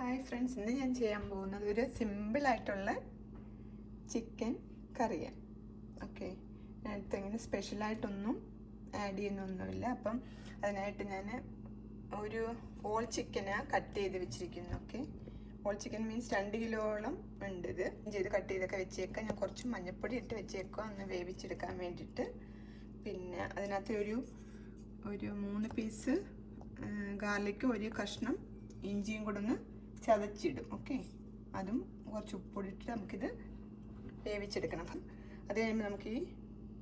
Hi friends, ഇന്ന് ഞാൻ ചെയ്യാൻ പോകുന്നത് ഒരു സിമ്പിളായിട്ടുള്ള ചിക്കൻ കറിയാണ്. ഓക്കെ, അതിനകത്ത് ഇങ്ങനെ സ്പെഷ്യലായിട്ടൊന്നും ആഡ് ചെയ്യുന്നൊന്നുമില്ല. അപ്പം അതിനായിട്ട് ഞാൻ ഒരു ഹോൾ ചിക്കനാണ് കട്ട് ചെയ്ത് വെച്ചിരിക്കുന്നു. ഓക്കെ, ഹോൾ ചിക്കൻ മീൻസ് 2 കിലോളം ഉണ്ട്. ഇത് കട്ട് ചെയ്തൊക്കെ വെച്ചേക്കാം. ഞാൻ കുറച്ച് മഞ്ഞൾപ്പൊടി ഇട്ട് വെച്ചേക്കുക ഒന്ന് വേവിച്ചെടുക്കാൻ വേണ്ടിയിട്ട്. പിന്നെ അതിനകത്ത് ഒരു 3 പീസ് ഗാർലിക്ക്, ഒരു കഷ്ണം ഇഞ്ചിയും കൂടെ ഒന്ന് ചതച്ചിടും. ഓക്കെ, അതും കുറച്ച് ഉപ്പൊടിയിട്ട് നമുക്കിത് വേവിച്ചെടുക്കണം. അപ്പം അത് കഴിയുമ്പോൾ നമുക്ക്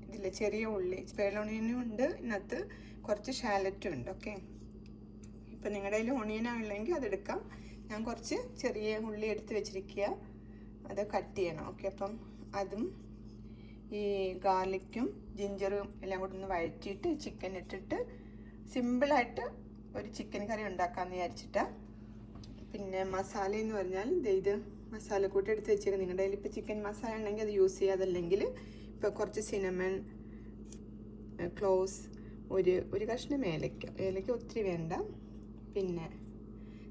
ഇതിൽ ചെറിയ ഉള്ളി, സ്പെയർ ഓണിയനും ഉണ്ട്, ഇതിനകത്ത് കുറച്ച് ഷാലറ്റും ഉണ്ട്. ഓക്കെ, ഇപ്പം നിങ്ങളുടെ കയ്യിൽ ഓണിയനാണുള്ളെങ്കിൽ അതെടുക്കാം. ഞാൻ കുറച്ച് ചെറിയ ഉള്ളി എടുത്ത് വെച്ചിരിക്കുക, അത് കട്ട് ചെയ്യണം. ഓക്കെ, അപ്പം അതും ഈ ഗാർലിക്കും ജിഞ്ചറും എല്ലാം കൂടെ ഒന്ന് വഴറ്റിയിട്ട് ചിക്കൻ ഇട്ടിട്ട് സിമ്പിളായിട്ട് ഒരു ചിക്കൻ കറി ഉണ്ടാക്കാമെന്ന് വിചാരിച്ചിട്ടാണ്. പിന്നെ മസാല എന്ന് പറഞ്ഞാൽ ഇത് മസാലക്കൂട്ട് എടുത്ത് വെച്ചേക്കാം. നിങ്ങളുടെ കയ്യിൽ ഇപ്പോൾ ചിക്കൻ മസാല ഉണ്ടെങ്കിൽ അത് യൂസ് ചെയ്യുക. അതല്ലെങ്കിൽ ഇപ്പോൾ കുറച്ച് സിനമൺ, ക്ലോവ്സ്, ഒരു കഷ്ണം ഏലക്ക ഒത്തിരി വേണ്ട. പിന്നെ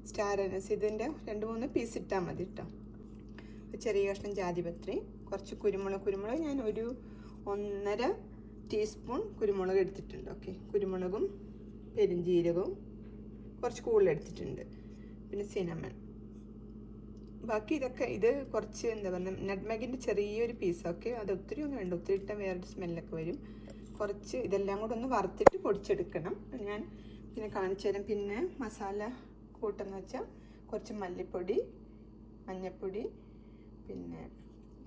സ്റ്റാർ അനീസ്, ഇതിൻ്റെ 2-3 പീസ് ഇട്ടാൽ മതി കേട്ടോ. ചെറിയ കഷ്ണം ജാതിപത്രി, കുറച്ച് കുരുമുളക് ഞാൻ ഒരു 1.5 ടീസ്പൂൺ കുരുമുളക് എടുത്തിട്ടുണ്ട്. ഓക്കെ, കുരുമുളകും പെരുംജീരകവും കുറച്ച് കൂടുതലെടുത്തിട്ടുണ്ട്. പിന്നെ സിനമൺ, ബാക്കി ഇത് കുറച്ച് എന്താ പറയുക, നട്ട്മെഗിൻ്റെ ചെറിയൊരു പീസ്. ഓക്കെ, അത് ഒത്തിരി ഒന്നും വേണ്ട, ഒത്തിരി ഇട്ടാൽ വേറൊരു സ്മെല്ലൊക്കെ വരും. കുറച്ച് ഇതെല്ലാം കൂടെ ഒന്ന് വറുത്തിട്ട് പൊടിച്ചെടുക്കണം. ഞാൻ പിന്നെ കാണിച്ചു തരാം. പിന്നെ മസാല കൂട്ടെന്ന് വെച്ചാൽ കുറച്ച് മല്ലിപ്പൊടി, മഞ്ഞൾപ്പൊടി, പിന്നെ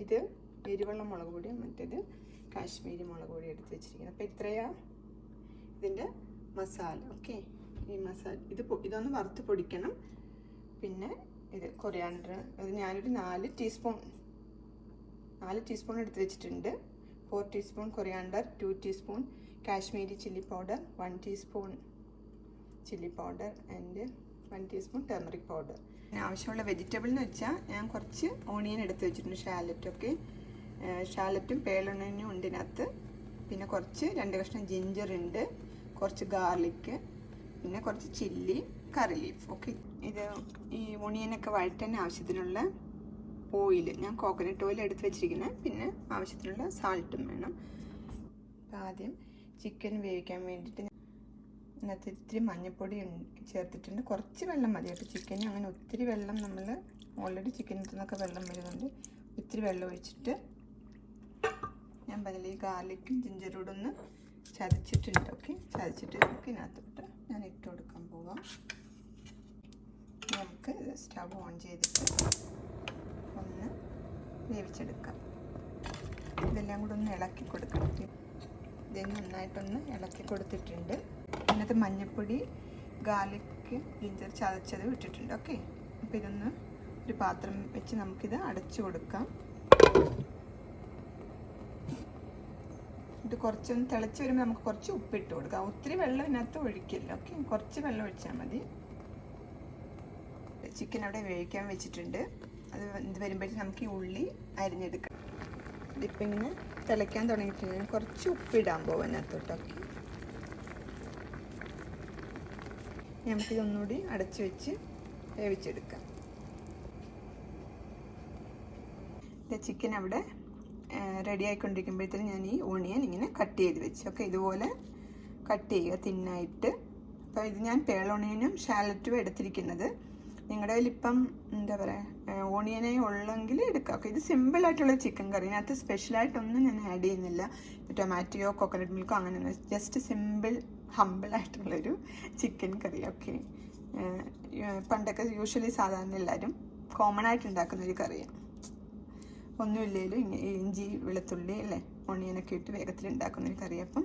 ഇത് എരിവെള്ള മുളക് പൊടി, മറ്റേത് കാശ്മീരി മുളക് പൊടി എടുത്ത് വെച്ചിരിക്കുന്നത്. അപ്പോൾ ഇത്രയാണ് ഇതിൻ്റെ മസാല. ഓക്കെ, ഈ മസാല ഇതൊന്ന് വറുത്ത് പൊടിക്കണം. പിന്നെ ഇത് കൊറിയാണ്ടർ, അത് ഞാനൊരു 4 ടീസ്പൂൺ എടുത്ത് വെച്ചിട്ടുണ്ട്. 4 teaspoon coriander, 2 teaspoon Kashmiri chilli powder, 1 teaspoon chilli powder and 1 teaspoon turmeric powder. ആവശ്യമുള്ള വെജിറ്റബിൾ എന്ന് വെച്ചാൽ ഞാൻ കുറച്ച് ഓണിയൻ എടുത്ത് വെച്ചിട്ടുണ്ട്, ഷാലറ്റ്. ഓക്കെ, ഷാലറ്റും പേളോണിയനും ഉണ്ട് ഇതിനകത്ത്. പിന്നെ കുറച്ച് 2 കഷ്ണം ജിഞ്ചർ ഉണ്ട്, കുറച്ച് ഗാർലിക്ക്, പിന്നെ കുറച്ച് ചില്ലി, കറി ലീഫ്. ഓക്കെ, ഈ ഓണിയനൊക്കെ വഴറ്റാൻ ആവശ്യത്തിനുള്ള ഓയിൽ, ഞാൻ കോക്കനട്ട് ഓയിൽ എടുത്ത് വെച്ചിരിക്കുന്നത്. പിന്നെ ആവശ്യത്തിനുള്ള സാൾട്ടും വേണം. അപ്പം ആദ്യം ചിക്കൻ വേവിക്കാൻ വേണ്ടിയിട്ട് ഇതിനകത്ത് ഇത്തിരി മഞ്ഞൾപ്പൊടി ചേർത്തിട്ടുണ്ട്. കുറച്ച് വെള്ളം മതി കേട്ടോ ചിക്കന്. അങ്ങനെ ഒത്തിരി വെള്ളം നമ്മൾ ഓൾറെഡി ചിക്കനിൽ നിന്നൊക്കെ വെള്ളം വരുന്നുണ്ട്. ഇത്തിരി വെള്ളം ഒഴിച്ചിട്ട് ഞാൻ പറഞ്ഞില്ല, ഈ ഗാർലിക്കും ജിഞ്ചറൂടെ ഒന്ന് ചതച്ചിട്ടുണ്ട്. ഓക്കെ, ചതച്ചിട്ട് നമുക്ക് ഇതിനകത്തോട്ട് ഞാൻ ഇട്ട് കൊടുക്കാൻ പോവാം. നമുക്ക് സ്റ്റവ് ഓൺ ചെയ്തിട്ട് ഒന്ന് വേവിച്ചെടുക്കാം. ഇതെല്ലാം കൂടെ ഒന്ന് ഇളക്കി കൊടുക്കണം. ഇത് നന്നായിട്ടൊന്ന് ഇളക്കി കൊടുത്തിട്ടുണ്ട്. അതിനകത്ത് മഞ്ഞൾപ്പൊടി, ഗാർലിക്ക്, ജിഞ്ചർ ചതച്ചത് ഇട്ടിട്ടുണ്ട്. ഓക്കെ, അപ്പോൾ ഇതൊന്ന് ഒരു പാത്രം വെച്ച് നമുക്കിത് അടച്ചു കൊടുക്കാം. ഇത് കുറച്ചൊന്ന് തിളച്ച് വരുമ്പോൾ നമുക്ക് കുറച്ച് ഉപ്പിട്ട് കൊടുക്കാം. ഒത്തിരി വെള്ളം ഇതിനകത്ത് ഒഴിക്കില്ല. ഓക്കെ, കുറച്ച് വെള്ളം ഒഴിച്ചാൽ മതി. ചിക്കൻ അവിടെ വേവിക്കാൻ വെച്ചിട്ടുണ്ട്. അത് ഇത് വരുമ്പോഴത്തേക്ക് നമുക്ക് ഈ ഉള്ളി അരിഞ്ഞെടുക്കാം. ഇതിപ്പോൾ ഇങ്ങനെ തിളയ്ക്കാൻ തുടങ്ങിയിട്ടുണ്ട്. കുറച്ച് ഉപ്പിടാൻ പോകും അതിനകത്തോട്ട്. ഓക്കെ, നമുക്കിതൊന്നുകൂടി അടച്ചു വെച്ച് വേവിച്ചെടുക്കാം. ചിക്കൻ അവിടെ റെഡി ആയിക്കൊണ്ടിരിക്കുമ്പോഴത്തേനും ഞാൻ ഈ ഓണിയൻ ഇങ്ങനെ കട്ട് ചെയ്ത് വെച്ച്. ഓക്കെ, ഇതുപോലെ കട്ട് ചെയ്യുക തിന്നായിട്ട്. അപ്പോൾ ഇത് ഞാൻ പേളോണിയനും ഷാലറ്റും എടുത്തിരിക്കുന്നത്. നിങ്ങളുടെ കയ്യിൽ ഇപ്പം എന്താ പറയുക, ഓണിയനെ ഉള്ളെങ്കിൽ എടുക്കാം. ഓക്കെ, ഇത് സിമ്പിളായിട്ടുള്ള ചിക്കൻ കറി. ഇതിനകത്ത് സ്പെഷ്യലായിട്ടൊന്നും ഞാൻ ആഡ് ചെയ്യുന്നില്ല. ടൊമാറ്റോയോ കോക്കനട്ട് മിൽക്കോ അങ്ങനെയൊന്നും, ജസ്റ്റ് ഹമ്പിളായിട്ടുള്ളൊരു ചിക്കൻ കറി. ഓക്കെ, പണ്ടൊക്കെ യൂഷ്വലി സാധാരണ എല്ലാവരും കോമൺ ആയിട്ട് ഉണ്ടാക്കുന്നൊരു കറിയാണ്. ഒന്നുമില്ലേലും ഇഞ്ചി, വെളുത്തുള്ളി അല്ലേ, ഓണിയനൊക്കെ ഇട്ട് വേഗത്തിൽ ഉണ്ടാക്കുന്നൊരു കറി. അപ്പം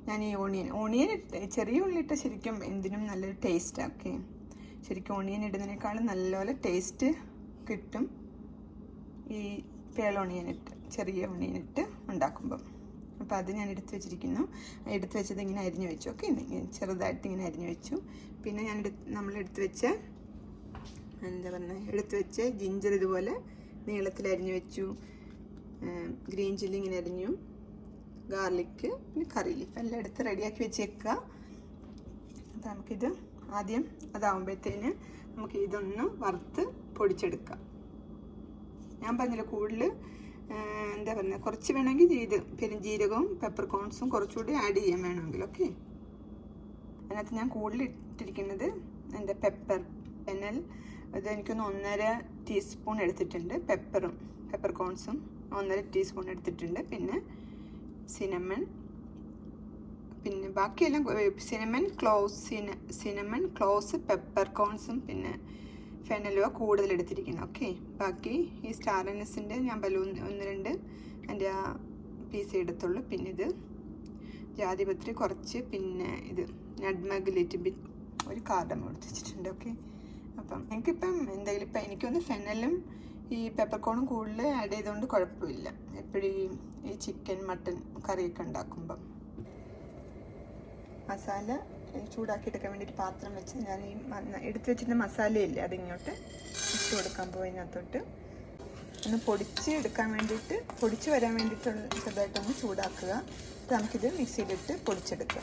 ഞാൻ ഈ ഓണിയൻ ചെറിയ ഉള്ളി ഇട്ട ശരിക്കും എന്തിനും നല്ലൊരു ടേസ്റ്റാണ്. ഓക്കെ, ശരിക്കും ഓണിയൻ ഇടുന്നതിനേക്കാളും നല്ലപോലെ ടേസ്റ്റ് കിട്ടും ഈ പേളോണിയനിട്ട്, ചെറിയ ഓണിയനിട്ട് ഉണ്ടാക്കുമ്പം. അപ്പോൾ അത് ഞാൻ എടുത്ത് വെച്ചിരിക്കുന്നു. എടുത്ത് വെച്ചത് ഇങ്ങനെ അരിഞ്ഞു വെച്ചു. ഓക്കെ, ചെറുതായിട്ട് ഇങ്ങനെ അരിഞ്ഞു വെച്ചു. പിന്നെ നമ്മൾ എടുത്ത് വെച്ച ജിഞ്ചർ ഇതുപോലെ നീളത്തിൽ അരിഞ്ഞു വെച്ചു. ഗ്രീൻ ചില്ലി ഇങ്ങനെ അരിഞ്ഞു, ഗാർലിക്ക്, പിന്നെ കറി ലീഫ് എല്ലാം എടുത്ത് റെഡിയാക്കി വെച്ചേക്കുക. അപ്പോൾ നമുക്കിത് ആദ്യം അതാവുമ്പോഴത്തേന് നമുക്ക് ഇതൊന്ന് വറുത്ത് പൊടിച്ചെടുക്കാം. ഞാൻ പറഞ്ഞില്ല കൂടുതൽ എന്താ പറയുക, കുറച്ച് വേണമെങ്കിൽ പെരുംജീരകവും പെപ്പർകോൺസും കുറച്ചുകൂടി ആഡ് ചെയ്യാൻ വേണമെങ്കിൽ. ഓക്കെ, അതിനകത്ത് ഞാൻ കൂടുതൽ ഇട്ടിരിക്കുന്നത് എൻ്റെ ഫെനൽ. അത് എനിക്കൊന്ന് 1.5 ടീസ്പൂൺ എടുത്തിട്ടുണ്ട്. പെപ്പർകോൺസും 1.5 ടീസ്പൂൺ എടുത്തിട്ടുണ്ട്. പിന്നെ സിനമൺ, പിന്നെ ബാക്കിയെല്ലാം സിനമൺ ക്ലോവ്സ് പെപ്പർകോൺസും പിന്നെ ഫെനലുവ കൂടുതൽ എടുത്തിരിക്കുന്നത്. ഓക്കെ, ബാക്കി ഈ സ്റ്റാർ അനീസിൻ്റെ ഞാൻ 1-2 എൻ്റെ ആ പീസ് എടുത്തുള്ളൂ. പിന്നെ ഇത് ജാതിപത്രി കുറച്ച്, പിന്നെ ഇത് നട്ട്മെഗ് ലിറ്റിൽ ബിറ്റ്, ഒരു കാർഡമം എടുത്ത് വെച്ചിട്ടുണ്ട്. ഓക്കെ, അപ്പം എനിക്കിപ്പം എന്തെങ്കിലും ഇപ്പം എനിക്കൊന്ന് ഫെനലും ഈ പെപ്പർകോണും കൂടുതൽ ആഡ് ചെയ്തുകൊണ്ട് കുഴപ്പമില്ല എപ്പോഴും ഈ ചിക്കൻ മട്ടൻ കറിയൊക്കെ ഉണ്ടാക്കുമ്പം. മസാല ചൂടാക്കിയെടുക്കാൻ വേണ്ടി ഒരു പാത്രം വെച്ച് ഞാൻ ഈ എടുത്ത് വെച്ചിട്ട് മസാലയില്ലേ അതിങ്ങോട്ട് ഇട്ട് കൊടുക്കാൻ പോയതിനകത്തോട്ട് ഒന്ന് പൊടിച്ച് വരാൻ വേണ്ടിയിട്ടുള്ള ചെറുതായിട്ടൊന്ന് ചൂടാക്കുക. നമുക്കിത് മിക്സിയിലിട്ട് പൊടിച്ചെടുക്കുക.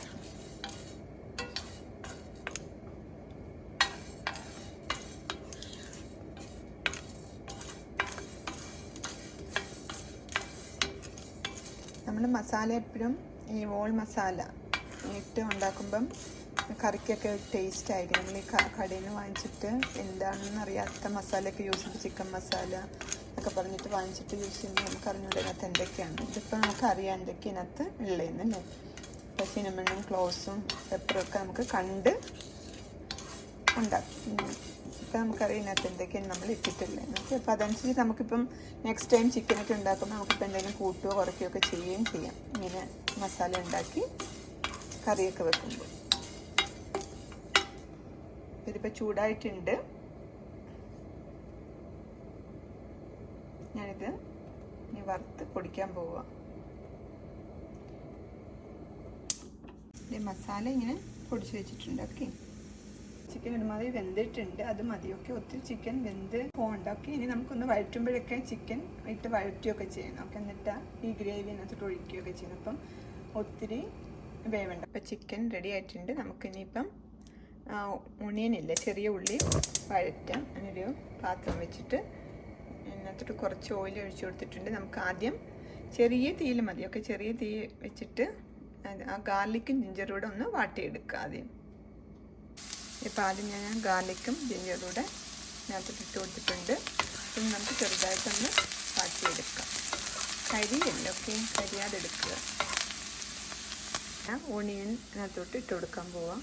നമ്മൾ മസാല എപ്പോഴും ഈ വോൾ മസാല ഇട്ട് ഉണ്ടാക്കുമ്പം കറിക്കൊക്കെ ടേസ്റ്റ് ആയിരിക്കും. നമ്മൾ ഈ കടയിൽ നിന്ന് വാങ്ങിച്ചിട്ട് എന്താണെന്ന് അറിയാത്ത മസാലയൊക്കെ യൂസ് ചെയ്ത് ചിക്കൻ മസാല ഒക്കെ പറഞ്ഞിട്ട് വാങ്ങിച്ചിട്ട് യൂസ് ചെയ്യുമ്പോൾ നമുക്ക് അറിഞ്ഞൂടെ ഇതിനകത്ത് എന്തൊക്കെയാണ്. ഇതിപ്പോൾ നമുക്ക് അറിയാം എന്തൊക്കെ ഇതിനകത്ത് ഉള്ളതെന്നല്ലേ. ഇപ്പോൾ സിനമണും ക്ലോവ്സും പെപ്പറൊക്കെ നമുക്ക് കണ്ട് ഉണ്ടാക്കും. ഇപ്പം നമുക്കറിയാം ഇതിനകത്ത് എന്തൊക്കെയാണ് നമ്മൾ ഇട്ടിട്ടുള്ളത്. ഓക്കെ, അപ്പോൾ അതനുസരിച്ച് നമുക്കിപ്പം നെക്സ്റ്റ് ടൈം ചിക്കനൊക്കെ ഉണ്ടാക്കുമ്പോൾ നമുക്കിപ്പോൾ എന്തെങ്കിലും കൂട്ടുകയോ കുറയ്ക്കുകയോ ഒക്കെ ചെയ്യുകയും ചെയ്യാം, ഇങ്ങനെ മസാല ഉണ്ടാക്കി കറിയൊക്കെ വെക്കുമ്പോൾ. ഇതിപ്പോൾ ചൂടായിട്ടുണ്ട്. ഞാനിത് ഇനി വറുത്ത് പൊടിക്കാൻ പോവുക. മസാല ഇങ്ങനെ പൊടിച്ച് വെച്ചിട്ടുണ്ട്. ഓക്കെ, ചിക്കൻ ഒരുമാതിരി വെന്തിട്ടുണ്ട്, അത് മതിയൊക്കെ. ഒത്തിരി ചിക്കൻ വെന്ത് പോകണ്ട. ഓക്കെ, ഇനി നമുക്കൊന്ന് വഴറ്റുമ്പോഴൊക്കെ ചിക്കൻ ഇട്ട് വഴറ്റുകയൊക്കെ ചെയ്യണം. ഓക്കെ, എന്നിട്ട് ഈ ഗ്രേവി അതിനകത്തോട്ട് ഒഴിക്കുകയൊക്കെ ചെയ്യണം. അപ്പം ഒത്തിരി വേവണ്ട. അപ്പം ചിക്കൻ റെഡി ആയിട്ടുണ്ട്. നമുക്കിനിയിപ്പം ഒണിയനില്ലേ, ചെറിയ ഉള്ളി വഴറ്റാം. അങ്ങനൊരു പാത്രം വെച്ചിട്ട് അതിനകത്തോട്ട് കുറച്ച് ഓയിൽ ഒഴിച്ചു കൊടുത്തിട്ടുണ്ട്. നമുക്ക് ആദ്യം ചെറിയ തീയിൽ മതി. ഓക്കെ, ചെറിയ തീ വെച്ചിട്ട് ആ ഗാർലിക്കും ജിഞ്ചറും കൂടെ ഒന്ന് വാട്ടിയെടുക്കുക ആദ്യം. ഇപ്പം ആദ്യം ഞാൻ ഗാർലിക്കും ജിഞ്ചറും കൂടെ ഇതിനകത്തോട്ട് ഇട്ട് കൊടുത്തിട്ടുണ്ട്. അപ്പം നമുക്ക് ചെറുതായിട്ടൊന്ന് വാട്ടിയെടുക്കാം. കരിയല്ല, ഓക്കെ, കരിയാതെ എടുക്കുക. ഞാൻ ഓണിയൻ അതിനകത്തോട്ട് ഇട്ട് കൊടുക്കാൻ പോവാം.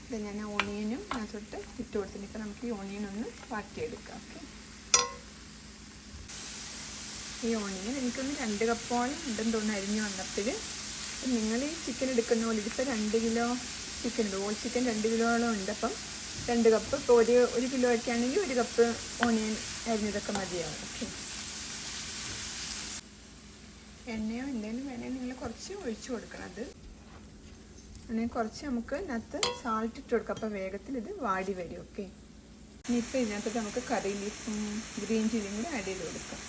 ഇത് ഞാൻ ഓണിയനും അതിനകത്തോട്ട് ഇട്ട് കൊടുത്തിട്ട് ഇപ്പം നമുക്ക് ഈ ഓണിയൻ ഒന്ന് വാട്ടിയെടുക്കാം. ഓക്കെ, ഈ ഓണിയൻ എനിക്കൊന്ന് 2 കപ്പോളം ഉണ്ടെന്ന് തോന്നുന്നു അരിഞ്ഞ് വന്നപ്പോൾ. നിങ്ങൾ ഈ ചിക്കൻ എടുക്കുന്ന പോലെ ഇതിപ്പോൾ 2 കിലോ ചിക്കൻ ഉണ്ട്, ഹോൾ ചിക്കൻ 2 കിലോളം ഉണ്ട്. അപ്പം 2 കപ്പ്, ഇപ്പോൾ 1 കിലോ ഒക്കെ ആണെങ്കിൽ 1 കപ്പ് ഓണിയൻ അരിഞ്ഞതൊക്കെ മതിയാവും. ഓക്കെ, എണ്ണയോ എന്തെങ്കിലും വേണമെങ്കിൽ നിങ്ങൾ കുറച്ച് ഒഴിച്ചു കൊടുക്കണം. അത് അല്ലെങ്കിൽ കുറച്ച് നമുക്ക് ഇതിനകത്ത് സാൾട്ട് ഇട്ട് കൊടുക്കാം. അപ്പോൾ വേഗത്തിൽ ഇത് വാടി വരും. ഓക്കെ, ഇനിയിപ്പോൾ ഇതിനകത്ത് നമുക്ക് കറി ലീഫും ഗ്രീൻ ചില്ലിയും കൂടി ആഡ് ചെയ്ത് കൊടുക്കാം.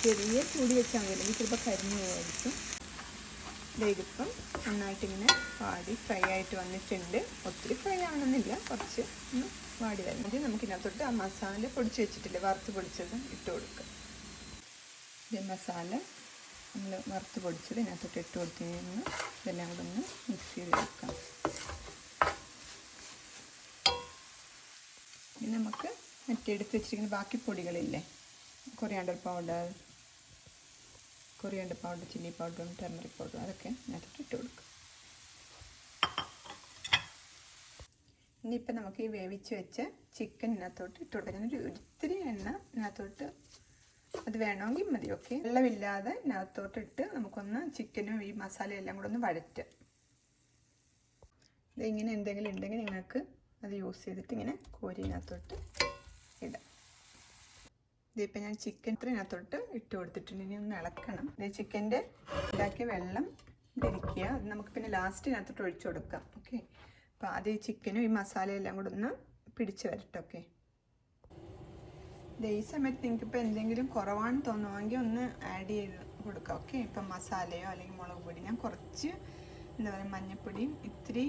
ചെറിയ ചൂടി വെച്ചാൽ മതി, അല്ലെങ്കിൽ ചിലപ്പോൾ കരിഞ്ഞു പോകായിരിക്കും. ഇതിപ്പം നന്നായിട്ടിങ്ങനെ വാടി ഫ്രൈ ആയിട്ട് വന്നിട്ടുണ്ട്. ഒത്തിരി ഫ്രൈ ആവണമെന്നില്ല, കുറച്ച് ഒന്ന് വാടി വരുന്നത്. നമുക്കിതിനകത്തോട്ട് ആ മസാല പൊടിച്ച് വെച്ചിട്ടില്ലേ, വറുത്ത് പൊടിച്ചത് ഇട്ട് കൊടുക്കുക. ഇത് മസാല നമ്മൾ വറുത്ത് പൊടിച്ചത് ഇതിനകത്തോട്ട് ഇട്ട് കൊടുത്ത് കഴിഞ്ഞ് ഇതെല്ലാം കൂടെ ഒന്ന് മിക്സ് ചെയ്ത് വെക്കാം. ഇനി നമുക്ക് മറ്റേ എടുത്ത് വെച്ചിരിക്കുന്ന ബാക്കി പൊടികളില്ലേ, കൊറിയാണ്ടർ പൗഡർ, ചില്ലി പൗഡറും ടർമറിക് പൗഡറും, അതൊക്കെ ഇതിനകത്തോട്ട് ഇട്ട് കൊടുക്കുക. ഇനിയിപ്പോൾ നമുക്ക് ഈ വേവിച്ച് വെച്ച ചിക്കൻ ഇതിനകത്തോട്ട് ഇട്ട് കൊടുക്കാം. ഒത്തിരി എണ്ണ ഇതിനകത്തോട്ട് അത് വേണമെങ്കിൽ മതി. ഓക്കെ, വെള്ളമില്ലാതെ ഇതിനകത്തോട്ടിട്ട് നമുക്കൊന്ന് ചിക്കനും ഈ മസാലയെല്ലാം കൂടെ ഒന്ന് വഴറ്റാം. ഇതിങ്ങനെ എന്തെങ്കിലും ഉണ്ടെങ്കിൽ നിങ്ങൾക്ക് അത് യൂസ് ചെയ്തിട്ട് ഇങ്ങനെ കോരിനകത്തോട്ട് ഇടാം. ഇതിപ്പോൾ ഞാൻ ചിക്കൻ ഇതിനകത്തോട്ട് ഇട്ട് കൊടുത്തിട്ടുണ്ട്. ഇനി ഒന്ന് ഇളക്കണം. ഇത് ചിക്കൻ്റെ ഉണ്ടാക്കിയ വെള്ളം ഇരിക്കുക. അത് നമുക്ക് പിന്നെ ലാസ്റ്റിനകത്തോട്ട് ഒഴിച്ചു കൊടുക്കാം. ഓക്കെ, അപ്പോൾ ആദ്യം ഈ ചിക്കനും ഈ മസാലയെല്ലാം കൂടെ ഒന്ന് പിടിച്ച് വരട്ടെ. ഓക്കെ, ഈ സമയത്ത് നിങ്ങൾക്കിപ്പോൾ എന്തെങ്കിലും കുറവാണെന്ന് തോന്നുമെങ്കിൽ ഒന്ന് ആഡ് ചെയ്ത് കൊടുക്കാം. ഓക്കെ, ഇപ്പം മസാലയോ അല്ലെങ്കിൽ മുളക് പൊടി, ഞാൻ കുറച്ച് എന്താ പറയുക മഞ്ഞൾപ്പൊടിയും ഇത്തിരി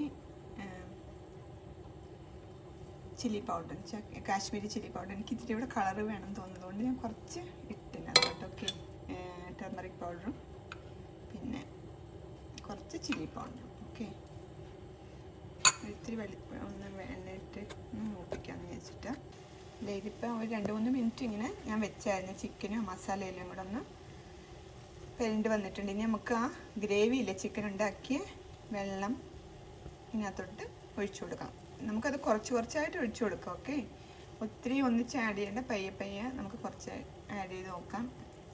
chilli powder, Kashmiri chilli powder. എനിക്ക് ഇത്തിരി കൂടെ കളറ് വേണം തോന്നുന്നതുകൊണ്ട് ഞാൻ കുറച്ച് ഇട്ടിനകത്തോട്ട്. ഓക്കെ, ടർമറിക് പൗഡറും പിന്നെ കുറച്ച് ചില്ലി പൗഡറും. ഓക്കെ, ഇത്തിരി ഒന്ന് എണ്ണയിട്ട് ഒന്ന് മൂപ്പിക്കാമെന്ന് വിചാരിച്ചിട്ട്. ഇതിപ്പോൾ ഒരു 2-3 മിനിറ്റ് ഇങ്ങനെ ഞാൻ വെച്ചായിരുന്നു. ചിക്കനും മസാലയെല്ലാം കൂടെ ഒന്ന് പെരണ്ട് വന്നിട്ടുണ്ട്. ഇനി നമുക്ക് ആ ഗ്രേവിയില്ലേ, ചിക്കൻ ഉണ്ടാക്കിയ വെള്ളം ഇതിനകത്തോട്ട് ഒഴിച്ചു കൊടുക്കാം. നമുക്കത് കുറച്ചായിട്ട് ഒഴിച്ചു കൊടുക്കാം. ഓക്കെ, ഒത്തിരി ഒന്നിച്ച് ആഡ് ചെയ്യേണ്ട, പയ്യെ നമുക്ക് കുറച്ച് ആഡ് ചെയ്ത് നോക്കാം.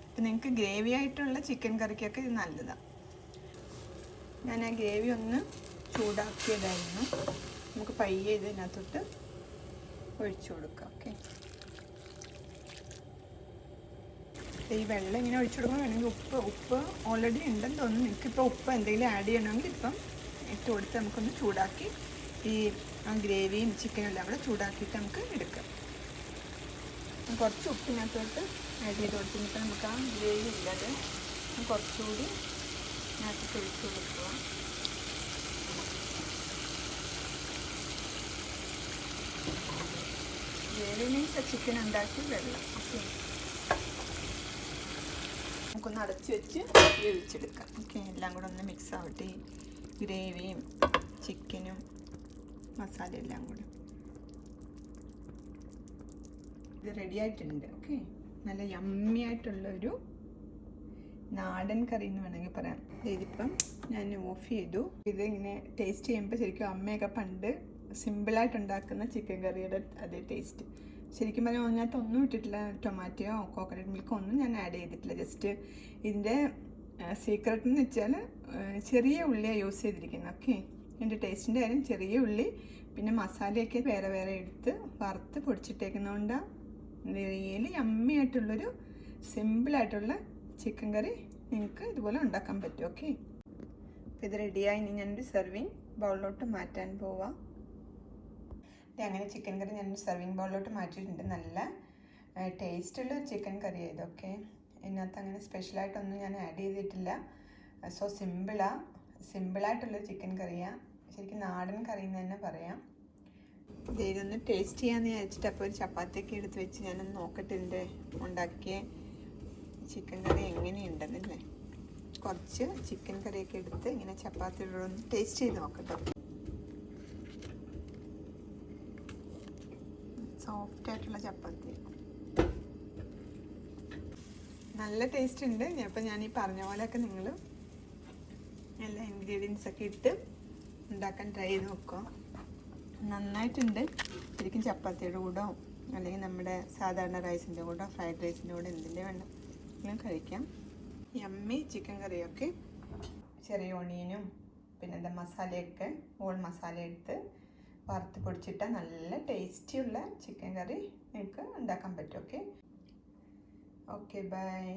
ഇപ്പം നിങ്ങൾക്ക് ഗ്രേവി ആയിട്ടുള്ള ചിക്കൻ കറിക്കൊക്കെ ഇത് നല്ലതാണ്. ഞാൻ ആ ഗ്രേവി ഒന്ന് ചൂടാക്കിയതായിരുന്നു. നമുക്ക് പയ്യെ ഇതിനകത്തോട്ട് ഒഴിച്ചു കൊടുക്കാം. ഓക്കെ, ഈ വെള്ളം ഇങ്ങനെ ഒഴിച്ചു കൊടുക്കുമ്പോൾ വേണമെങ്കിൽ ഉപ്പ് ഓൾറെഡി ഉണ്ടെന്ന് തോന്നുന്നു. നിങ്ങൾക്കിപ്പോൾ ഉപ്പ് എന്തെങ്കിലും ആഡ് ചെയ്യണമെങ്കിൽ ഇപ്പം ഇട്ട് കൊടുത്ത് നമുക്കൊന്ന് ചൂടാക്കി ഈ ഗ്രേവിയും ചിക്കനും എല്ലാം കൂടെ ചൂടാക്കിയിട്ട് നമുക്ക് എടുക്കാം. കുറച്ച് ഉപ്പിനകത്തോട്ട് ആഡ് ചെയ്ത് കൊടുത്തിട്ട് നമുക്ക് ആ ഗ്രേവി ഇല്ലാതെ കുറച്ചുകൂടി ഇതിനകത്ത് ഒഴിച്ച് കൊടുക്കുക. ഗ്രേവി മീൻസ് ചിക്കൻ ഉണ്ടാക്കി വെള്ളം. ഓക്കെ, നമുക്കൊന്ന് അടച്ച് വെച്ച് വേവിച്ചെടുക്കാം. ഓക്കെ, എല്ലാം കൂടെ ഒന്ന് മിക്സ് ആവട്ടെ, ഗ്രേവിയും ചിക്കനും മസാല എല്ലാം കൂടെ. ഇത് റെഡി ആയിട്ടുണ്ട്. ഓക്കെ, നല്ല യമ്മി ആയിട്ടുള്ളൊരു നാടൻ കറി എന്ന് വേണമെങ്കിൽ പറയാം. ഇതിപ്പം ഞാൻ ഓഫ് ചെയ്തു. ഇത് ഇങ്ങനെ ടേസ്റ്റ് ചെയ്യുമ്പോൾ ശരിക്കും അമ്മയൊക്കെ പണ്ട് സിമ്പിളായിട്ട് ഉണ്ടാക്കുന്ന ചിക്കൻ കറിയുടെ അതേ ടേസ്റ്റ്. ശരിക്കും പറഞ്ഞാൽ അതിനകത്ത് ഒന്നും ഇട്ടിട്ടില്ല, ടൊമാറ്റോയോ കോക്കനട്ട് മിൽക്കോ ഒന്നും ഞാൻ ആഡ് ചെയ്തിട്ടില്ല. ജസ്റ്റ് ഇതിൻ്റെ സീക്രട്ട് എന്ന് വെച്ചാൽ ചെറിയ ഉള്ളിയാണ് യൂസ് ചെയ്തിരിക്കുന്നത്. ഓക്കെ, എൻ്റെ ടേസ്റ്റിൻ്റെ കാര്യം ചെറിയ ഉള്ളി, പിന്നെ മസാലയൊക്കെ വേറെ എടുത്ത് വറുത്ത് പൊടിച്ചിട്ടേക്കുന്നതുകൊണ്ടാണ് റിയലി യമ്മി ആയിട്ടുള്ളൊരു സിമ്പിളായിട്ടുള്ള ചിക്കൻ കറി നിങ്ങൾക്ക് ഇതുപോലെ ഉണ്ടാക്കാൻ പറ്റും. ഓക്കെ, അപ്പോൾ ഇത് റെഡിയായി. ഇനി ഞാനൊരു സെർവിങ് ബൗളിലോട്ട് മാറ്റാൻ പോവാം. അങ്ങനെ ചിക്കൻ കറി ഞാനൊരു സെർവിങ് ബൗളിലോട്ട് മാറ്റിയിട്ടുണ്ട്. നല്ല ടേസ്റ്റുള്ള ഒരു ചിക്കൻ കറിയാണ് ഇതൊക്കെ. ഇതിനകത്ത് അങ്ങനെ സ്പെഷ്യലായിട്ടൊന്നും ഞാൻ ആഡ് ചെയ്തിട്ടില്ല. സോ സിമ്പിളായിട്ടുള്ളൊരു ചിക്കൻ കറിയാണ്. ശരിക്കും നാടൻ കറി എന്ന് തന്നെ പറയാം. ഇതൊന്ന് ടേസ്റ്റ് ചെയ്യാമെന്ന് വിചാരിച്ചിട്ട് അപ്പോൾ ഒരു ചപ്പാത്തിയൊക്കെ എടുത്ത് വെച്ച് ഞാനൊന്ന് നോക്കട്ടെ ഇതിൻ്റെ ഉണ്ടാക്കിയ ചിക്കൻ കറി എങ്ങനെയുണ്ടെന്നല്ലേ. കുറച്ച് ചിക്കൻ കറിയൊക്കെ എടുത്ത് ഇങ്ങനെ ചപ്പാത്തിയോടെ ഒന്ന് ടേസ്റ്റ് ചെയ്ത് നോക്കട്ടെ. സോഫ്റ്റ് ആയിട്ടുള്ള ചപ്പാത്തി, നല്ല ടേസ്റ്റ് ഉണ്ട്. അപ്പോൾ ഞാൻ ഈ പറഞ്ഞ പോലെയൊക്കെ നിങ്ങൾ എല്ലാ ഇൻഗ്രീഡിയൻസൊക്കെ ഇട്ട് ഉണ്ടാക്കാൻ ട്രൈ ചെയ്ത് നോക്കുക. നന്നായിട്ടുണ്ട്. ശരിക്കും ചപ്പാത്തിയുടെ കൂടോ അല്ലെങ്കിൽ നമ്മുടെ സാധാരണ റൈസിൻ്റെ കൂടോ ഫ്രൈഡ് റൈസിൻ്റെ കൂടെ എന്തിൻ്റെ വേണം നിങ്ങൾ കഴിക്കാം. യമ്മി ചിക്കൻ കറിയൊക്കെ ചെറിയ ഓണിയനും പിന്നെ മസാലയൊക്കെ ഹോൾ മസാല എടുത്ത് വറുത്ത് പൊടിച്ചിട്ട നല്ല ടേസ്റ്റിയുള്ള ചിക്കൻ കറി നിങ്ങൾക്ക് ഉണ്ടാക്കാൻ പറ്റും. Okay, by.